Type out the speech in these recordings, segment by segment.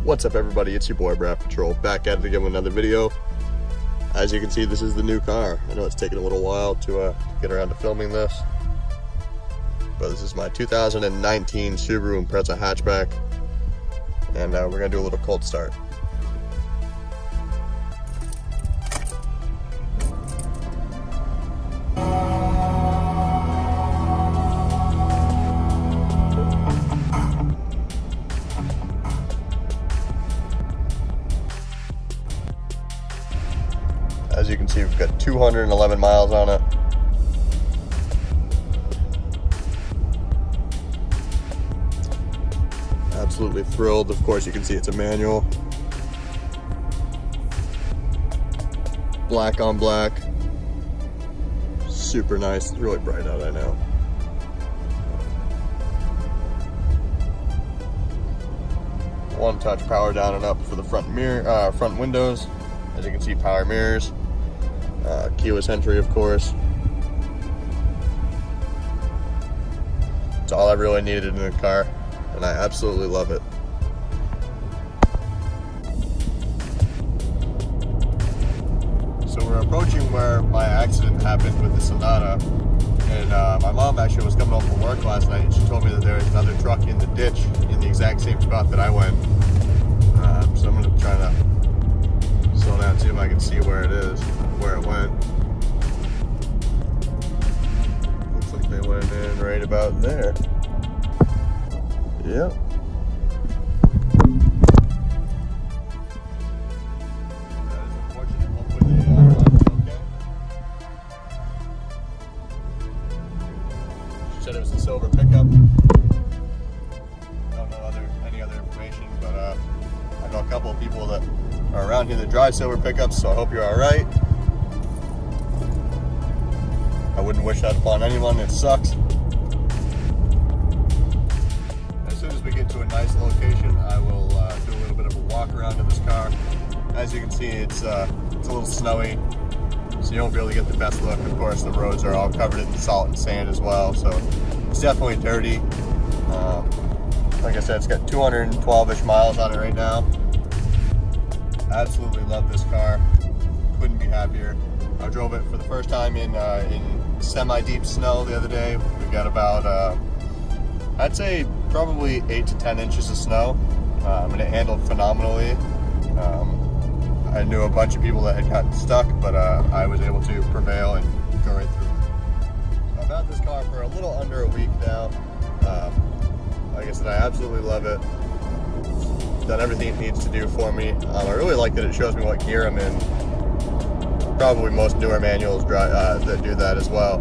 What's up everybody, it's your boy Breif Patrol, back at it again with another video. As you can see, this is the new car. I know it's taken a little while to get around to filming this, but this is my 2019 Subaru Impreza Hatchback, and we're going to do a little cold start. As you can see, we've got 211 miles on it. Absolutely thrilled. Of course, you can see it's a manual. Black on black. Super nice. It's really bright out, I know. One touch power down and up for the front mirror, front windows. As you can see, power mirrors. Keyless entry, of course. It's all I really needed in a car, and I absolutely love it. So we're approaching where my accident happened with the Sonata, and my mom actually was coming home from work last night, and she told me that there was another truck in the ditch in the exact same spot that I went. So I'm going to try to slow down and see if I can see where it is, where it went. Looks like they went in right about there. Yep. That is unfortunate. Hopefully they are okay. She said it was a silver pickup. Don't know any other information, but I know a couple of people that are around here that drive silver pickups, so I hope you're alright. I wouldn't wish that upon anyone. It sucks. As soon as we get to a nice location, I will do a little bit of a walk around in this car. As you can see, it's a little snowy, so you won't be able to get the best look. Of course, the roads are all covered in salt and sand as well, so it's definitely dirty. Like I said, it's got 212-ish miles on it right now. Absolutely love this car. Couldn't be happier. I drove it for the first time in semi-deep snow the other day. We got about, I'd say probably 8 to 10 inches of snow, and it handled phenomenally. I knew a bunch of people that had gotten stuck, but I was able to prevail and go right through it. So I've had this car for a little under a week now. Like I said, I absolutely love it. It's done everything it needs to do for me. I really like that it shows me what gear I'm in. Probably most newer manuals that do that as well,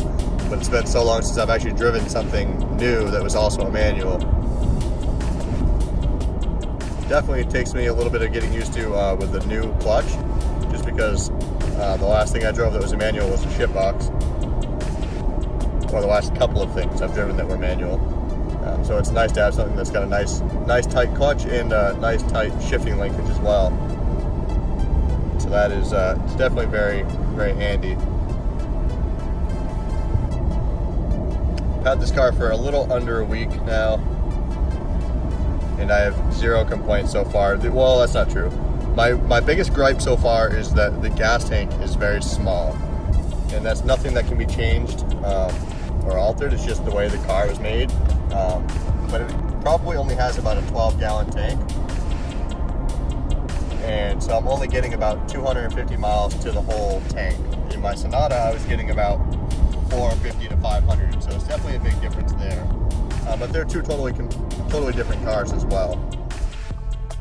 but it's been so long since I've actually driven something new that was also a manual. Definitely takes me a little bit of getting used to with the new clutch, just because the last thing I drove that was a manual was a shitbox, or the last couple of things I've driven that were manual. So it's nice to have something that's got a nice tight clutch and a nice tight shifting linkage as well. So that is it's definitely very, very handy. I've had this car for a little under a week now, and I have zero complaints so far. Well, that's not true. My biggest gripe so far is that the gas tank is very small, and that's nothing that can be changed or altered. It's just the way the car was made. But it probably only has about a 12-gallon tank. And so I'm only getting about 250 miles to the whole tank. In my Sonata, I was getting about 450 to 500, so it's definitely a big difference there. But they're two totally different cars as well.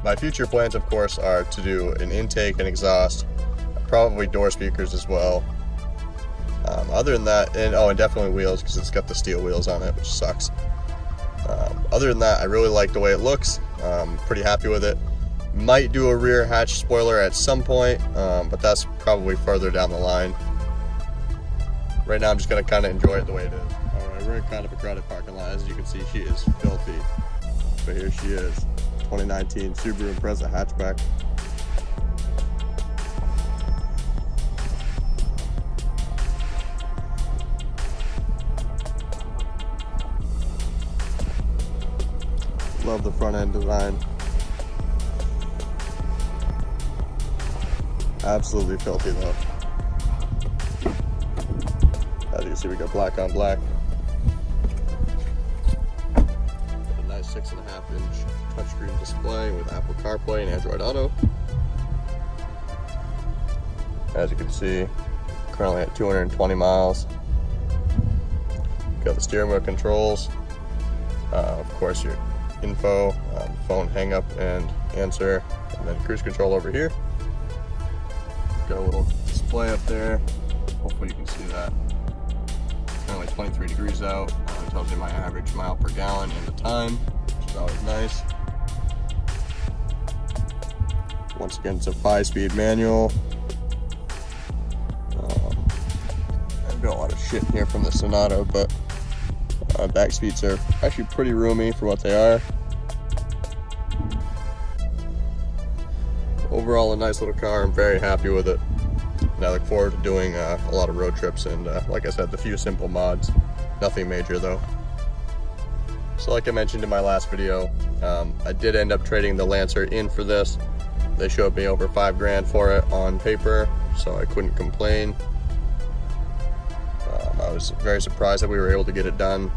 My future plans, of course, are to do an intake and exhaust, probably door speakers as well. Other than that, and definitely wheels, because it's got the steel wheels on it, which sucks. Other than that, I really like the way it looks. Pretty happy with it. Might do a rear hatch spoiler at some point, but that's probably further down the line. Right now I'm just going to kind of enjoy it the way it is. Alright, we're in kind of a crowded parking lot. As you can see, she is filthy. But here she is, 2019 Subaru Impreza Hatchback. Love the front end design. Absolutely filthy though. As you can see, we got black on black. A nice 6.5-inch touchscreen display with Apple CarPlay and Android Auto. As you can see, currently at 220 miles. Got the steering wheel controls. Of course, your info, phone hang up and answer, and then cruise control over here. Got a little display up there. Hopefully you can see that. Currently 23 degrees out. It tells you my average mile per gallon and the time, which is always nice. Once again, it's a 5-speed manual. I've got a lot of shit in here from the Sonata, but back seats are actually pretty roomy for what they are. Overall, a nice little car. I'm very happy with it, and I look forward to doing a lot of road trips and, like I said, the few simple mods. Nothing major though. So like I mentioned in my last video, I did end up trading the Lancer in for this. They showed me over $5 grand for it on paper, so I couldn't complain. I was very surprised that we were able to get it done,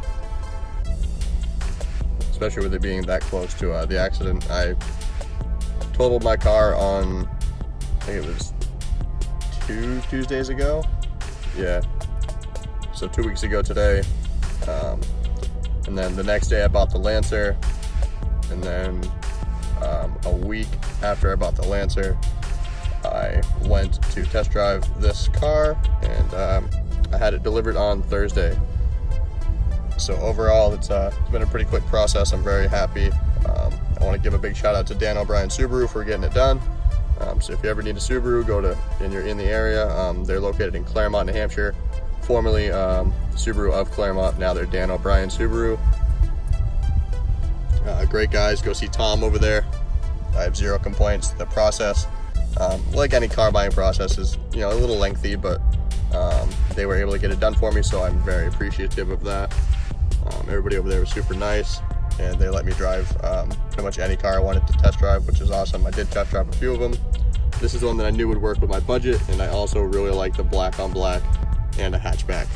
especially with it being that close to the accident. I totaled my car on, I think it was 2 Tuesdays ago. Yeah, so 2 weeks ago today. And then the next day I bought the Lancer, and then a week after I bought the Lancer, I went to test drive this car, and I had it delivered on Thursday. So overall, it's been a pretty quick process. I'm very happy. I want to give a big shout out to Dan O'Brien Subaru for getting it done. So if you ever need a Subaru, and you're in the area, they're located in Claremont, New Hampshire. Formerly Subaru of Claremont, now they're Dan O'Brien Subaru. Great guys. Go see Tom over there. I have zero complaints. The process, like any car buying process, is a little lengthy, but they were able to get it done for me, so I'm very appreciative of that. Everybody over there was super nice, and they let me drive pretty much any car I wanted to test drive, which is awesome. I did test drive a few of them. This is one that I knew would work with my budget, and I also really like the black on black and a hatchback.